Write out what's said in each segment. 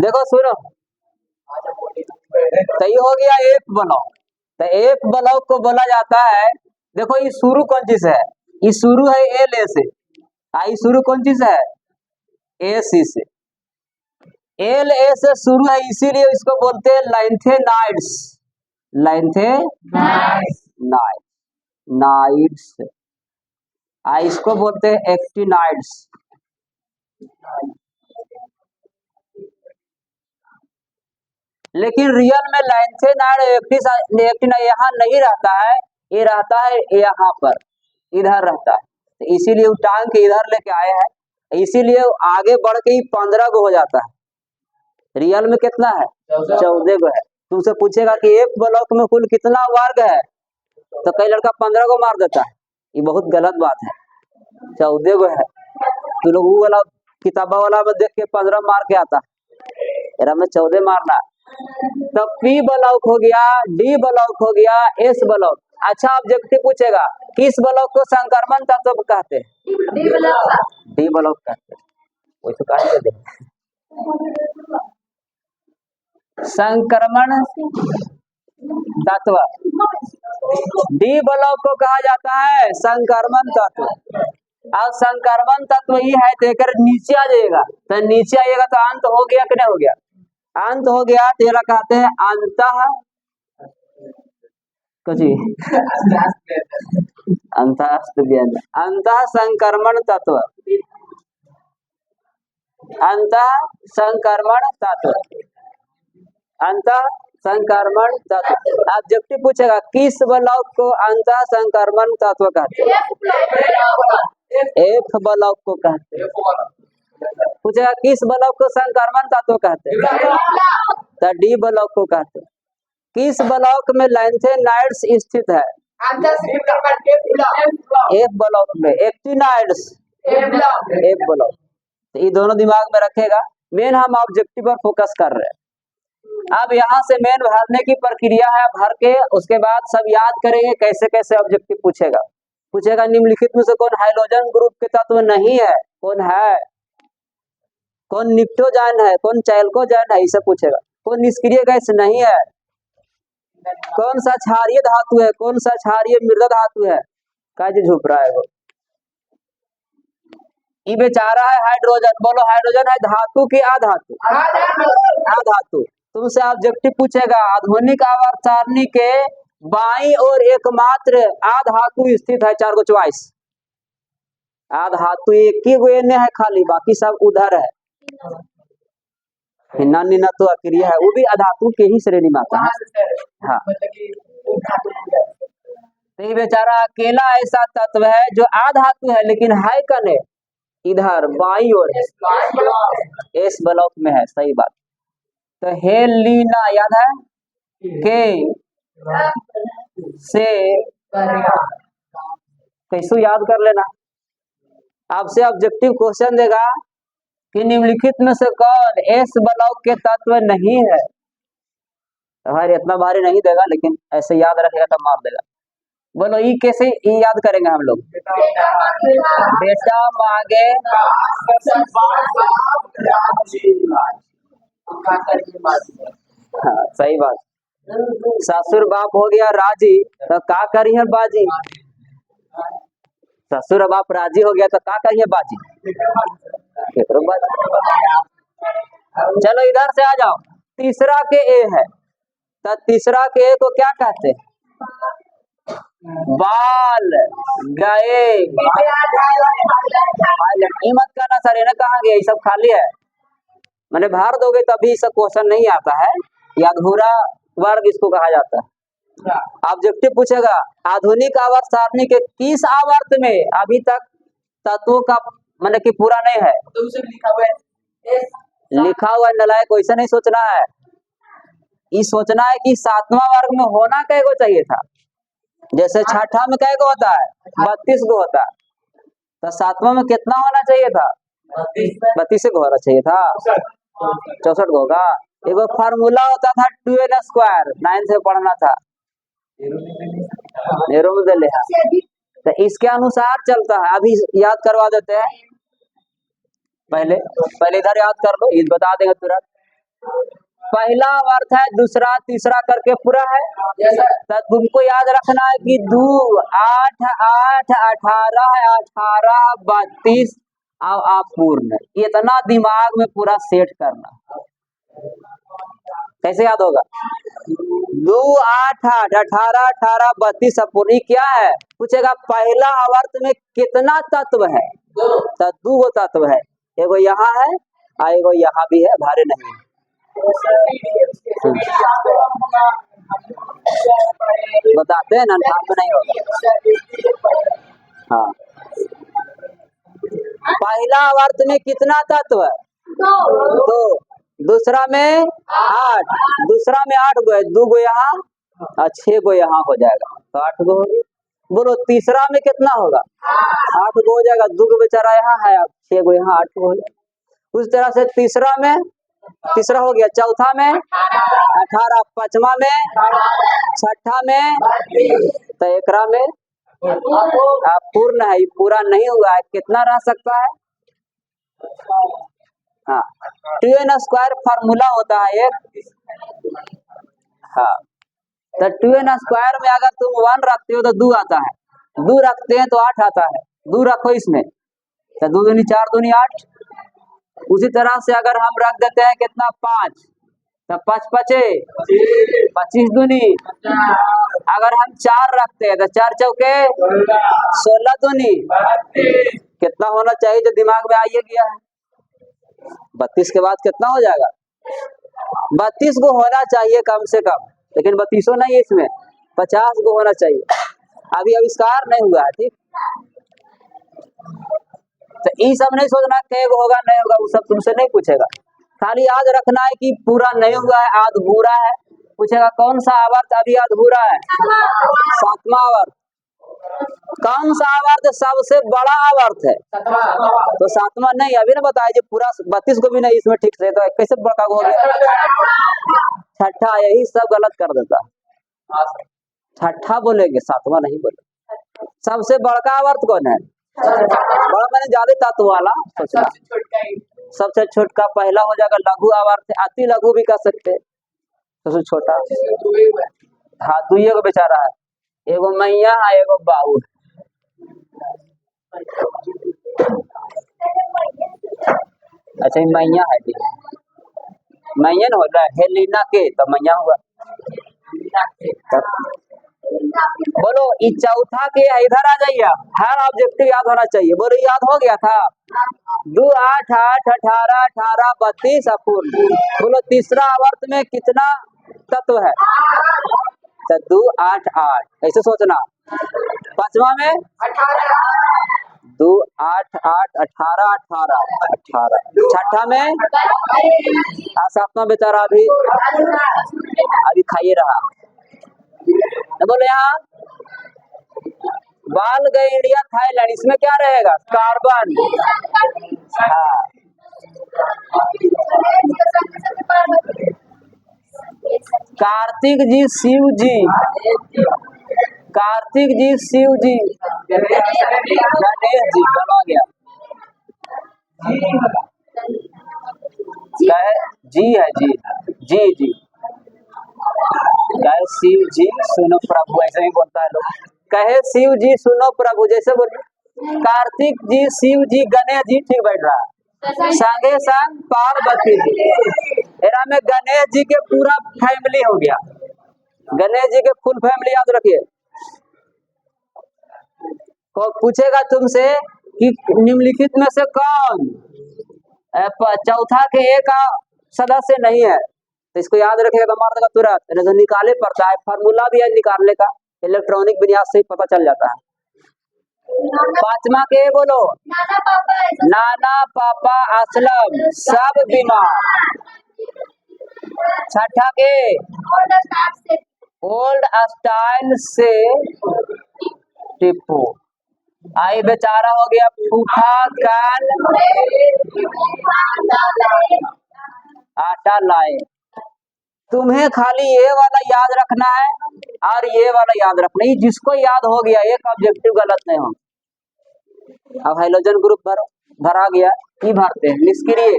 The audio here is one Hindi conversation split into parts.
देखो सुनो, तो ये हो गया एक ब्लॉक। तो एक ब्लॉक को बोला जाता है, देखो ये शुरू कौन चीज है, ये शुरू है एल ए से, ये शुरू कौन चीज है, ए सी से, एल ए से शुरू है, इसीलिए इसको बोलते हैं लाइंथेनाइड्स। लाइंथेनाइड्स, इसको बोलते हैं एक्टिनाइड्स। लेकिन रियल में लाइंथेनाइड एक्टिनाइड यहाँ नहीं रहता है, ये रहता है यहाँ पर, इधर रहता है। तो इसीलिए वो टांग के इधर लेके आए हैं, इसीलिए आगे बढ़ के ही 15 को हो जाता है। रियल में कितना है, 14 को है। तुमसे पूछेगा कि एक ब्लॉक में कुल कितना वर्ग है, तो कई लड़का 15 को मार देता है, ये बहुत गलत बात है। 14 को है। तो लोग वो वाला किताबा वाला में देख के 15 मार के आता है, में 14 मारना। तो पी ब्लॉक हो गया, डी ब्लॉक हो गया, एस ब्लॉक। अच्छा ऑब्जेक्टिव पूछेगा किस ब्लॉक को संक्रमण तत्व कहते हैं, डी ब्लॉक कहते हैं। वैसे कहा दे संक्रमण तत्व, डी ब्लॉक को कहा जाता है संक्रमण तत्व। अब संक्रमण तत्व ही है तो एक नीचे आ जाएगा, तो नीचे आएगा तो अंत हो गया कि नहीं हो गया, अंत हो गया। तेरा कहते हैं अंतः कुछ अंतः संक्रमण तत्व, अंतः संक्रमण तत्व, अंतः संक्रमण तत्व। ऑब्जेक्टिव पूछेगा किस ब्लॉक को अंतः संक्रमण तत्व कहते हैं, एफ ब्लॉक को कहते हैं। पूछेगा किस ब्लॉक को संक्रमण तत्व कहते हैं, तो डी ब्लॉक को कहते हैं। किस ब्लॉक में लाइंथेनाइड्स स्थित है, एफ ब्लॉक में। Actinides F block. तो ये दोनों दिमाग में रखेगा। मेन हम ऑब्जेक्टिव पर फोकस कर रहे हैं। अब यहाँ से मेन भरने की प्रक्रिया है, भर के उसके बाद सब याद करेंगे कैसे कैसे ऑब्जेक्टिव पूछेगा। पूछेगा निम्नलिखित में से कौन हाइड्रोजन ग्रुप के तत्व नहीं है, कौन है, कौन निप्टोजाइन है, कौन चैल्कोजाइन है, इसे पूछेगा। कौन निष्क्रिय गैस नहीं है, कौन सा क्षारीय धातु है, कौन सा क्षारीय मृदा धातु है, कैसे झुक रहा है वो। ये बेचारा है हाइड्रोजन, बोलो हाइड्रोजन है धातु की अधातु, अधातु। तुमसे ऑब्जेक्टिव पूछेगा आधुनिक आवर्त सारणी के बाईं और एकमात्र अधातु स्थित है, 4 को चॉइस। अधातु एक ही गोने है खाली, बाकी सब उधर है। हिन्ना तो अक्रिय है, वो भी अधातु के ही श्रेणी में आता है। हाँ, तो ये बेचारा अकेला ऐसा तत्व है जो अधातु है लेकिन है कने इधर बाईं ओर, एस ब्लॉक में है। सही बात। तो हेलिना याद है के से कैसे याद कर लेना। आपसे ऑब्जेक्टिव क्वेश्चन देगा कि निम्नलिखित में से कौन एस ब्लॉक के तत्व नहीं है, तो भाई इतना भारी नहीं देगा, लेकिन ऐसे याद रखेगा तब मार देगा। बोलो ये कैसे ये याद करेंगे हम लोग, बेटा मांगे हाँ, सही बात। ससुर बाप हो गया राजी तो का करिए बाजी, ससुर बाप राजी हो गया तो का करिए बाजी। चलो इधर से आ जाओ, तीसरा के ए है, तो तीसरा के ए को क्या कहते हैं, बाल गए। मत करना सर, ये कहा गया ये सब खाली है, मैंने भार दोगे तभी सब क्वेश्चन नहीं आता है, या अधूरा वर्ग इसको कहा जाता है। ऑब्जेक्टिव पूछेगा आधुनिक आवर्त सारणी के किस आवर्त में अभी तक तत्वों का मतलब कि पूरा नहीं है, लिखा हुआ नलायक वैसे नहीं सोचना है, ये सोचना है कि 7वां वर्ग में होना कै गो चाहिए था। जैसे छठा में कै गो होता है, 32 गो होता है, तो 7वां में कितना होना चाहिए था, 32 को होना चाहिए था, 64 को होगा। एगो फार्मूला होता था 2n स्क्वायर, 9 से पढ़ना था, तो इसके अनुसार चलता है। अभी याद करवा देते हैं, पहले इधर याद कर लो, ये बता देंगे तुरंत। पहला अर्थ है, दूसरा तीसरा करके पूरा है। तो तुमको याद रखना है कि 2 8 8 18 18 32 और अपूर्ण, इतना दिमाग में पूरा सेट करना। कैसे याद होगा? 2 8 8 18 18 32 अपूर्ण, क्या है? पूछेगा पहला आवर्त में कितना तत्व है? तो 2 तत्व है, एगो यहाँ है और एगो यहाँ भी है, भारे नहीं है। बताते हैं ना, ध्यान में नहीं होगा। हाँ, पहला आवर्त में कितना तत्व है? 2। दूसरा में 8, दूसरा में 8 गो है, 2 गो यहाँ और 6 गो यहाँ हो जाएगा, तो 8 गो हो गया। बोलो तीसरा में कितना होगा? 8 गो हो जाएगा, 2 गो बेचारा यहाँ है, 6 गो यहाँ, 8 गो हो जाएगा। उस तरह से तीसरा हो गया, चौथा में 18, पांचवा में, छठा में, तो एकरा में अपूर्ण है, पूरा नहीं हुआ है। कितना रह सकता है? हाँ, 2n स्क्वायर फार्मूला होता है एक। हाँ, तो 2n स्क्वायर में अगर तुम 1 रखते हो तो 2 आता है, 2 रखते हैं तो 8 आता है, 2 रखो इसमें तो 2 दूनी 4 दूनी 8। उसी तरह से अगर हम रख देते हैं कितना 5, तो 5 पचे 25 दूनी, अगर हम 4 रखते हैं तो 4 चौके 16 दूनी, कितना होना चाहिए जो दिमाग में आइए गया है? 32 के बाद कितना हो जाएगा? 32 को होना चाहिए कम से कम, लेकिन 32 नहीं है इसमें, 50 को होना चाहिए, अभी आविष्कार नहीं हुआ है। ठीक, तो ये सब नहीं सोचना कि होगा नहीं होगा, वो सब तुमसे नहीं पूछेगा, खाली याद रखना है कि पूरा नहीं हुआ है, अधूरा है। पूछेगा कौन सा आवर्त अभी अधूरा है? 7वां आवर्त। कौन सा आवर्त सबसे बड़ा आवर्त है? तो 7वां नहीं, अभी ना बताया जी, पूरा 32 को भी नहीं इसमें ठीक से, तो कैसे बड़ा हो गया? छठा, यही सब गलत कर देता है। छठा बोलेंगे, 7वां नहीं बोले। सबसे बड़का आवर्त कौन है? बड़ा मैंने ज्यादा तत्व वाला सोचना। सबसे छोटा पहला हो जाएगा लघु आवर्त, अति लघु भी कर सकते, सबसे छोटा। हाँ, 2 को बेचारा है, एगो मैया है एगो बाबू है। अच्छा, मैया है जी, मैया न हो रहा है, हेलिना के तो मैया हुआ। बोलो ये चौथा के इधर आ जाइए, हर ऑब्जेक्टिव याद होना चाहिए। बोलो याद हो गया था? 2 8 8 18 18 32 अपूर्ण। बोलो तीसरा आवर्त में कितना तत्व है? तो 2 8 8, ऐसे सोचना। पांचवा में 2 8 8 18 18 18। छठा में, सातवां बेचारा अभी खाइए रहा। बोले यहाँ बाल गए इंडिया थाईलैंड, इसमें क्या रहेगा? कार्बन। हाँ, कार्तिक जी शिव जी, कार्तिक जी शिव जी, गणेश जी बना गया। जी है, जी जी जी, कहे शिव जी सुनो प्रभु, ऐसे ही बोलता है लोग। कहे शिव जी सुनो प्रभु, जैसे बोलिए कार्तिक जी शिव जी गणेश जी, ठीक बैठ रहा है। संगे संग पार्वती जी, एरा में गणेश जी के पूरा फैमिली हो गया, गणेश जी के फुल फैमिली याद रखिए। तो पूछेगा तुमसे कि निम्नलिखित में से कौन चौथा के एक सदस्य नहीं है, तो इसको याद रखेगा तो मार देगा तुरंत, तो निकाले पड़ता है, फार्मूला भी है निकालने का, इलेक्ट्रॉनिक विन्यास से ही पता चल जाता है। पांचवा के बोलो, नाना पापा असलम सब बीमार। छठा के ओल्ड स्टाइल से टिप्पू। आई बेचारा हो गया फूफा काल आटा लाए। तुम्हें खाली ये वाला याद रखना है और ये वाला याद रखना है, जिसको याद हो गया एक ऑब्जेक्टिव गलत नहीं हो। अब हाइड्रोजन ग्रुप भरा गया, की भरते हैं निष्क्रिय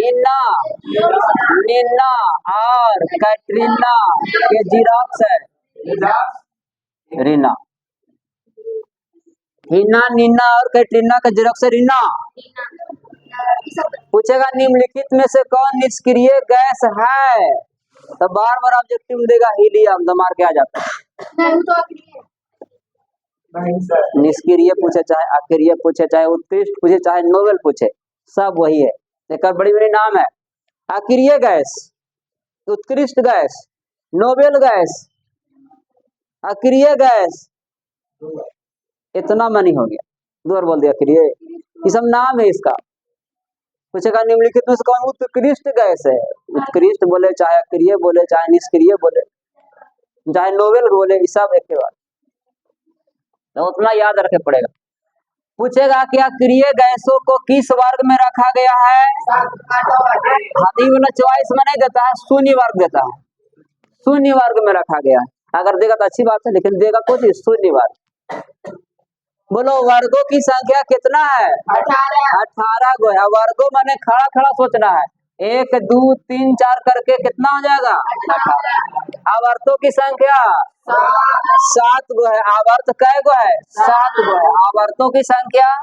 इन रीना, नीना और कैटरीना के जीरोक्स है रीना। हिना, नीना और कैटरीना का जीरोक्स है रीना। पूछेगा निम्नलिखित में से कौन निष्क्रिय गैस है, तो बार बार ऑब्जेक्टिव देगा हीलियम, तो मार के आ जाता है। निष्क्रिय पूछे चाहे अक्रिय पूछे, चाहे उत्कृष्ट पूछे चाहे नोबेल पूछे, सब वही है। एक बड़ी बड़ी नाम है, अक्रिय गैस, उत्कृष्ट गैस, नोबेल गैस, अक्रिय गैस, इतना मनी हो गया, दो बार बोल दिया अक्रिय, ये सब नाम है इसका। पूछेगा निम्नलिखित में से कौन उत्कृष्ट गैस है, उत्कृष्ट बोले चाहे अक्रिय बोले चाहे निष्क्रिय बोले चाहे नोबेल बोले, ये सब एक बात, तो उतना याद रखे पड़ेगा। पूछेगा कि अक्रिय गैसों को किस वर्ग में रखा गया है, हाथी वाला चॉइस में नहीं देता है, शून्य वर्ग देता है, शून्य वर्ग में रखा गया है। अगर देगा तो अच्छी बात है, लेकिन देगा कुछ शून्य वर्ग। बोलो वर्गों की संख्या कितना है, 18 गो है। वर्गों माने खड़ा खड़ा सोचना है, 1 2 3 4 करके कितना हो जाएगा 18। आवर्तों की संख्या 7 गो है। आवर्त कै गो है, 7 गो है। आवर्तों की संख्या,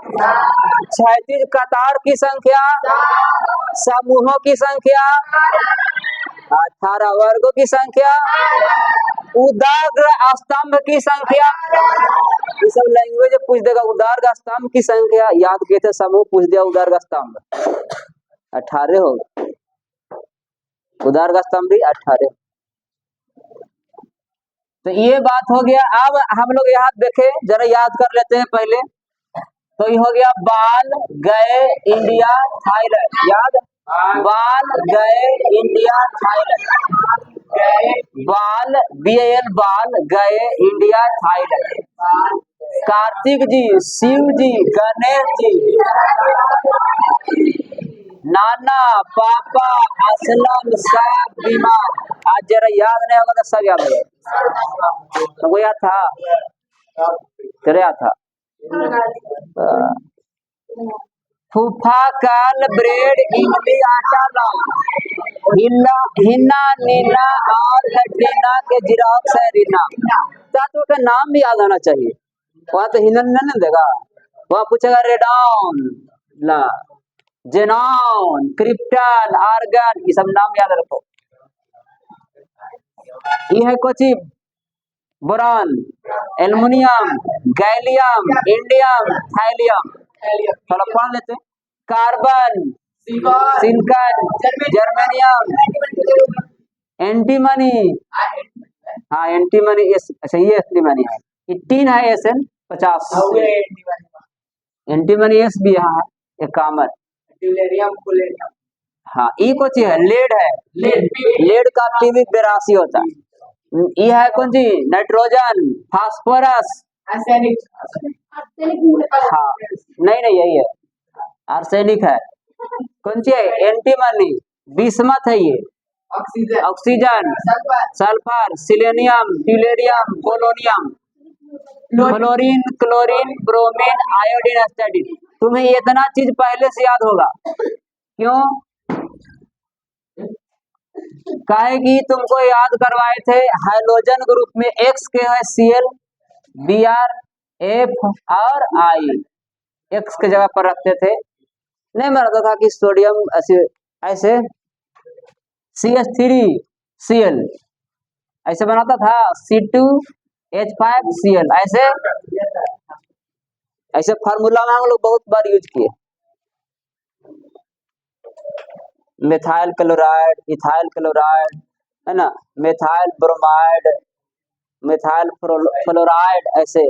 क्षैतिज कतार की संख्या, समूहों की संख्या 18। वर्गों की संख्या, उदाग्र स्तंभ की संख्या, ये सब लैंग्वेज पूछ देगा। उदार्ग स्तंभ की संख्या याद किए थे, समूह पूछ दिया, उदार्ग स्तंभ 18 होगा, उदार्ग स्तंभ भी 18। तो ये बात हो गया। अब हम लोग यहाँ देखे, जरा याद कर लेते हैं पहले। तो ये हो गया बाल गए इंडिया थाईलैंड, याद, बाल गए इंडिया थाईलैंड, बाल BAL बाल गए इंडिया थाईलैंड। कार्तिक जी, शिव जी, गणेश जी, नाना, पापा, असलम, साहब, बीमार। आज जरा याद नहीं होगा तो सब याद हो, तो वो याद था, तेरे याद था। फूफा काल ब्रेड इमली आटा लाल, हिना नीना और कैटरीना के जीरोक्स है रीना। तो का नाम भी याद आना चाहिए। वहाँ तो हिना नहीं देगा, वहाँ पूछेगा रेडॉन ला, जेनॉन, क्रिप्टन, आर्गन, ये सब नाम याद रखो। ये है कोची, boron, aluminium, gallium, indium, thallium, थोड़ा पढ़ लेते। कार्बन, सिलिकॉन, जर्मेनियम, एंटीमनी, हाँ एंटीमनी, अच्छा ये एंटीमनी है, ये 3 है SN50, एंटीमनी एस भी यहाँ है, ये कॉमन। हाँ ये कौन सी है, लेड है, लेड का PV 82 होता है। ये है कौन सी, नाइट्रोजन, फास्फोरस, हाँ नहीं यही है, आर्सेनिक है। कौन सी है, एंटीमनी, बिस्मथ है, ये oxygen, sulphur, selenium, tellurium, polonium, fluorine, chlorine, bromine, iodine, astatine. तुम्हें इतना चीज पहले से याद होगा, क्यों, काहे कि तुमको याद करवाए थे हाइड्रोजन ग्रुप में X के है Cl, Br, F और I, X के जगह पर रखते थे। नहीं मानता था कि सोडियम ऐसे CH3Cl ऐसे बनाता था, C2H5Cl ऐसे फार्मूला में हम लोग बहुत बार यूज किए। मिथाइल क्लोराइड, इथाइल क्लोराइड, है ना, मिथाइल ब्रोमाइड, मिथाइल फ्लोराइड, ऐसे